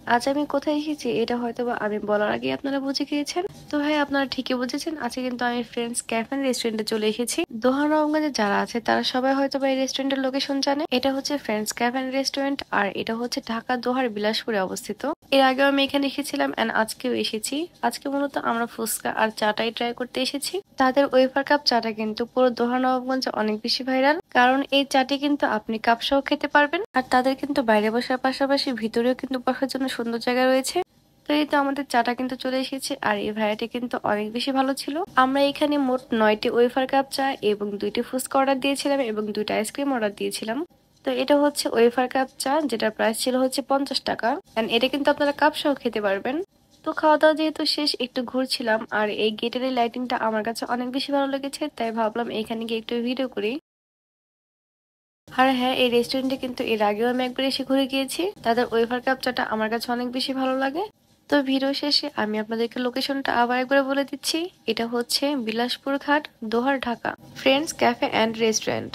আজ আমি কোথায় এসেছি এটা হয়তোবা আমি বলার আগে আপনারা বুঝে গিয়েছেন। তো ভাই আপনারা ঠিকই বুঝেছেন, আজকে কিন্তু আমি ফ্রেন্ডস ক্যাফে রেস্টুরেন্টে চলে এসেছি। দোহা নবগঞ্জে যারা আছে তারা সবাই হয়তোবা এই রেস্টুরেন্টের লোকেশন জানে। এটা হচ্ছে ফ্রেন্ডস ক্যাফে রেস্টুরেন্ট আর এটা হচ্ছে ঢাকা দোহার বিলাসপুরে অবস্থিত। এর আগেও আমি এখানে এসেছিলাম এন্ড আজকেও এসেছি। আজকে মূলত আমরা ফুচকা আর চাটাই ট্রাই করতে এসেছি। তাদের ওয়েফার কাপ চাটা কিন্তু পুরো দোহা নবাবগঞ্জে অনেক বেশি ভাইরাল, কারণ এই চাটি কিন্তু আপনি কাপ সহ খেতে পারবেন। আর তাদের কিন্তু বাইরে বসার পাশাপাশি ভিতরেও কিন্তু বসার জন্য সুন্দর জায়গা রয়েছে। তো এই তো আমাদের চাটা কিন্তু চলে এসেছে আর এই ভাইয়াটি কিন্তু অনেক বেশি ভালো ছিল। আমরা এখানে মোট 9টি ওয়েফার কাপ চা এবং 2টি ফুচকা অর্ডার দিয়েছিলাম এবং 2টা আইসক্রিম অর্ডার দিয়েছিলাম। তো এটা হচ্ছে ওয়েফার কাপ চা, যেটার প্রাইস ছিল হচ্ছে 50 টাকা। এন্ড এটা কিন্তু আপনারা কাপ সহ খেতে পারবেন। তো খাওয়া দাওয়া যেহেতু শেষ, একটু ঘুরছিলাম আর এই গেটের এই লাইটিংটা আমার কাছে অনেক বেশি ভালো লেগেছে, তাই ভাবলাম এখানে গিয়ে একটু ভিডিও করি। আর হ্যাঁ, এই রেস্টুরেন্টে কিন্তু এর আগেও আমি একবার এসে ঘুরে গিয়েছি। তাদের ওয়েফার কাপ চাটা আমার কাছে অনেক বেশি ভালো লাগে। তো ভিডিও শেষে আমি আপনাদেরকে লোকেশনটা আবার একবার বলে দিচ্ছি। এটা হচ্ছে Bilaspur Ghat, Dohar, Dhaka. Friends cafe and restaurant.